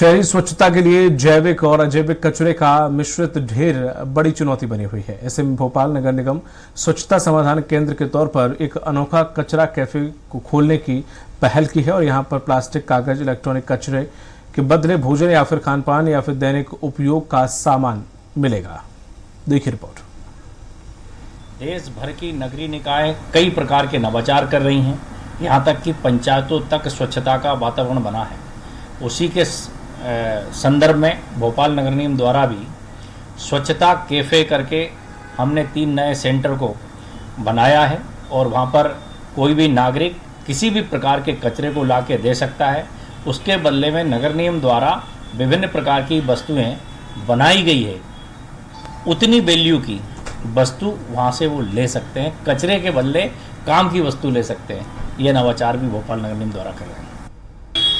शहरी स्वच्छता के लिए जैविक और अजैविक कचरे का मिश्रित ढेर बड़ी चुनौती बनी हुई है। ऐसे में भोपाल नगर निगम स्वच्छता समाधान केंद्र के तौर पर एक अनोखा कचरा कैफे को खोलने की पहल की है और यहां पर प्लास्टिक, कागज, इलेक्ट्रॉनिक कचरे के बदले भोजन या फिर खान पान या फिर दैनिक उपयोग का सामान मिलेगा। देखिए रिपोर्ट। देश भर की नगरीय निकाय कई प्रकार के नवाचार कर रही हैं, यहाँ तक कि पंचायतों तक स्वच्छता का वातावरण बना है। उसी के संदर्भ में भोपाल नगर निगम द्वारा भी स्वच्छता कैफ़े करके हमने 3 नए सेंटर को बनाया है और वहाँ पर कोई भी नागरिक किसी भी प्रकार के कचरे को ला के दे सकता है। उसके बदले में नगर निगम द्वारा विभिन्न प्रकार की वस्तुएं बनाई गई है, उतनी वैल्यू की वस्तु वहाँ से वो ले सकते हैं, कचरे के बदले काम की वस्तु ले सकते हैं। यह नवाचार भी भोपाल नगर निगम द्वारा कर रहे हैं।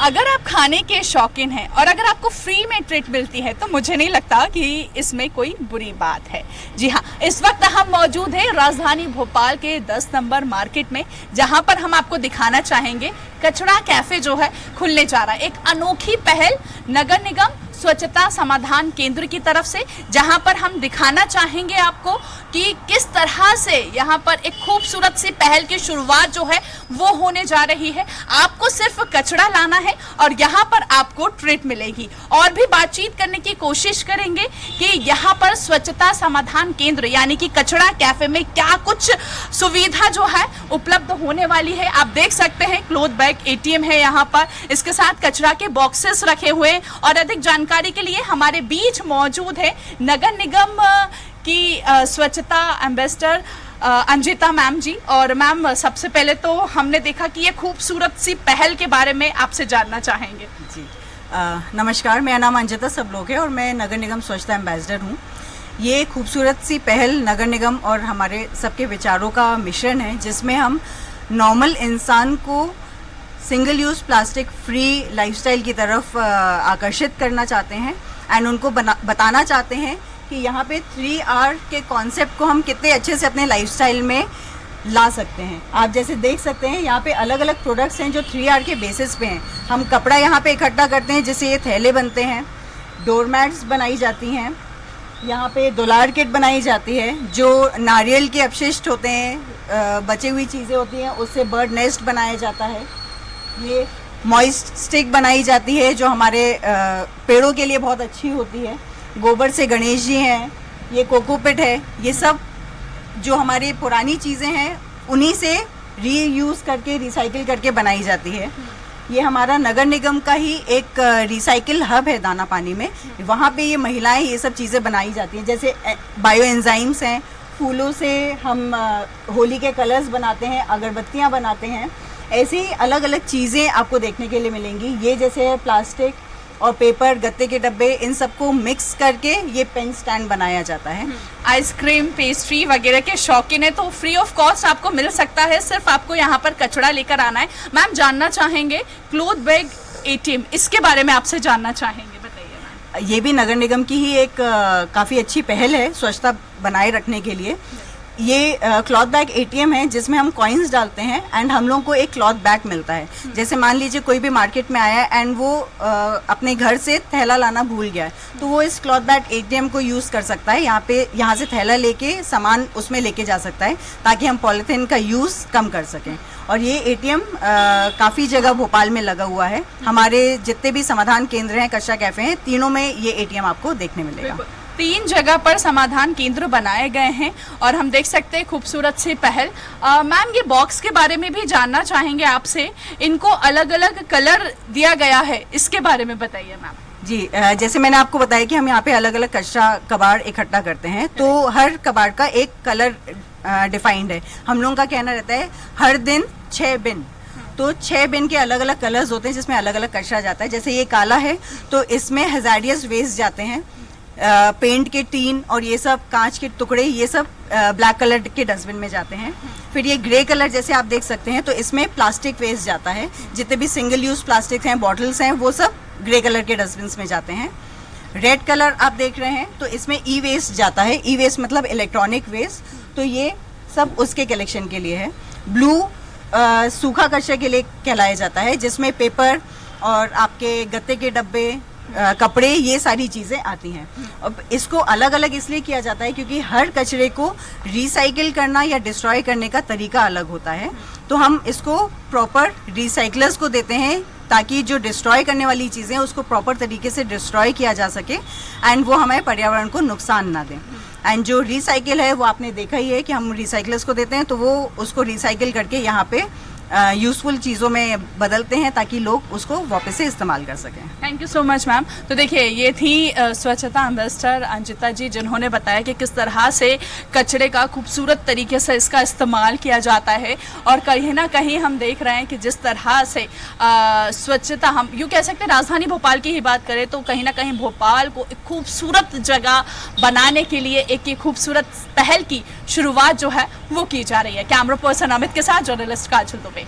अगर आप खाने के शौकीन हैं और अगर आपको फ्री में ट्रीट मिलती है तो मुझे नहीं लगता कि इसमें कोई बुरी बात है। जी हाँ, इस वक्त हम मौजूद हैं राजधानी भोपाल के 10 नंबर मार्केट में, जहां पर हम आपको दिखाना चाहेंगे कचरा कैफे जो है खुलने जा रहा है। एक अनोखी पहल नगर निगम स्वच्छता समाधान केंद्र की तरफ से, जहां पर हम दिखाना चाहेंगे आपको कि किस तरह से यहां पर एक खूबसूरत सी पहल की शुरुआत जो है वो होने जा रही है। आपको सिर्फ कचरा लाना है और यहां पर आपको ट्रीट मिलेगी। और भी बातचीत करने की कोशिश करेंगे कि यहां पर स्वच्छता समाधान केंद्र यानी कि कचरा कैफे में क्या कुछ सुविधा जो है उपलब्ध होने वाली है। आप देख सकते हैं क्लोथ बैग ATM है यहाँ पर, इसके साथ कचरा के बॉक्सेस रखे हुए हैं। और अधिक जानकारी के लिए हमारे बीच मौजूद है नगर निगम की स्वच्छता एम्बेसडर अंजिता मैम जी। और मैम, सबसे पहले तो हमने देखा कि ये खूबसूरत सी पहल के बारे में आपसे जानना चाहेंगे। जी नमस्कार, मेरा नाम अंजिता सब लोग है और मैं नगर निगम स्वच्छता एम्बेसडर हूँ। ये खूबसूरत सी पहल नगर निगम और हमारे सबके विचारों का मिश्रण है, जिसमें हम नॉर्मल इंसान को single use plastic free lifestyle की तरफ आकर्षित करना चाहते हैं एंड उनको बताना चाहते हैं कि यहाँ पे 3R के कॉन्सेप्ट को हम कितने अच्छे से अपने लाइफस्टाइल में ला सकते हैं। आप जैसे देख सकते हैं यहाँ पे अलग अलग प्रोडक्ट्स हैं जो 3R के बेसिस पे हैं। हम कपड़ा यहाँ पे इकट्ठा करते हैं, जिससे ये थैले बनते हैं, डोरमैट्स बनाई जाती हैं, यहाँ पे दुलार किट बनाई जाती है, जो नारियल के अपशिष्ट होते हैं, बची हुई चीज़ें होती हैं, उससे बर्ड नेस्ट बनाया जाता है। ये मॉइस्ट स्टिक बनाई जाती है जो हमारे पेड़ों के लिए बहुत अच्छी होती है। गोबर से गणेश जी हैं, ये कोकोपिट है। ये सब जो हमारी पुरानी चीज़ें हैं उन्हीं से रीयूज़ करके रिसाइकिल करके बनाई जाती है। ये हमारा नगर निगम का ही एक रिसाइकिल हब है दाना पानी में। वहाँ पे ये महिलाएं ये सब चीज़ें बनाई जाती हैं, जैसे बायो एंजाइम्स हैं, फूलों से हम होली के कलर्स बनाते हैं, अगरबत्तियाँ बनाते हैं। ऐसी अलग अलग चीज़ें आपको देखने के लिए मिलेंगी। ये जैसे प्लास्टिक और पेपर, गत्ते के डब्बे, इन सबको मिक्स करके ये पेन स्टैंड बनाया जाता है। आइसक्रीम, पेस्ट्री वगैरह के शौकीन है तो फ्री ऑफ कॉस्ट आपको मिल सकता है, सिर्फ आपको यहाँ पर कचरा लेकर आना है। मैम, जानना चाहेंगे क्लोथ बैग ATM, इसके बारे में आपसे जानना चाहेंगे, बताइए मैम। ये भी नगर निगम की ही एक काफ़ी अच्छी पहल है स्वच्छता बनाए रखने के लिए। ये क्लॉथ बैग ATM है जिसमें हम कॉइन्स डालते हैं एंड हम लोगों को एक क्लॉथ बैग मिलता है। जैसे मान लीजिए कोई भी मार्केट में आया एंड वो अपने घर से थैला लाना भूल गया है, तो वो इस क्लॉथ बैग ATM को यूज़ कर सकता है। यहाँ से थैला लेके सामान उसमें लेके जा सकता है, ताकि हम पॉलीथीन का यूज़ कम कर सकें। और ये ATM काफ़ी जगह भोपाल में लगा हुआ है। हमारे जितने भी समाधान केंद्र हैं, कचरा कैफ़े हैं, तीनों में ये ATM आपको देखने मिलेगा। 3 जगह पर समाधान केंद्र बनाए गए हैं और हम देख सकते हैं खूबसूरत सी पहल। मैम, ये बॉक्स के बारे में भी जानना चाहेंगे आपसे। इनको अलग अलग कलर दिया गया है, इसके बारे में बताइए मैम। जी जैसे मैंने आपको बताया कि हम यहाँ पे अलग अलग कचरा कबाड़ इकट्ठा करते हैं, तो हर कबाड़ का एक कलर डिफाइंड है। हम लोगों का कहना रहता है हर दिन 6 बिन, तो 6 बिन के अलग अलग कलर्स होते हैं जिसमें अलग अलग कचरा जाता है। जैसे ये काला है तो इसमें हैजार्डियस वेस्ट जाते हैं, पेंट के टीन और ये सब कांच के टुकड़े, ये सब ब्लैक कलर के डस्टबिन में जाते हैं। फिर ये ग्रे कलर जैसे आप देख सकते हैं, तो इसमें प्लास्टिक वेस्ट जाता है। जितने भी सिंगल यूज प्लास्टिक हैं, बॉटल्स हैं, वो सब ग्रे कलर के डस्टबिन में जाते हैं। रेड कलर आप देख रहे हैं तो इसमें ई वेस्ट जाता है। ई वेस्ट मतलब इलेक्ट्रॉनिक वेस्ट, तो ये सब उसके कलेक्शन के लिए है। ब्लू सूखा कचरे के लिए कहलाया जाता है, जिसमें पेपर और आपके गत्ते के डब्बे, कपड़े, ये सारी चीज़ें आती हैं। अब इसको अलग अलग इसलिए किया जाता है क्योंकि हर कचरे को रिसाइकिल करना या डिस्ट्रॉय करने का तरीका अलग होता है। तो हम इसको प्रॉपर रिसाइकलर्स को देते हैं ताकि जो डिस्ट्रॉय करने वाली चीज़ें उसको प्रॉपर तरीके से डिस्ट्रॉय किया जा सके एंड वो हमारे पर्यावरण को नुकसान ना दें। एंड जो रिसाइकिल है वो आपने देखा ही है कि हम रिसाइकलर्स को देते हैं, तो वो उसको रिसाइकिल करके यहाँ पे यूज़फुल चीज़ों में बदलते हैं ताकि लोग उसको वापस से इस्तेमाल कर सकें। Thank you so much ma'am. तो देखिए, ये थी स्वच्छता एम्बेसडर अंजिता जी, जिन्होंने बताया कि किस तरह से कचरे का खूबसूरत तरीके से इसका इस्तेमाल किया जाता है। और कहीं ना कहीं हम देख रहे हैं कि जिस तरह से स्वच्छता, हम यूँ कह सकते हैं राजधानी भोपाल की ही बात करें तो कहीं ना कहीं भोपाल को एक खूबसूरत जगह बनाने के लिए एक ये खूबसूरत पहल की शुरुआत जो है वो की जा रही है। कैमरा पर्सन अमित के साथ जर्नलिस्ट काजल दुबे।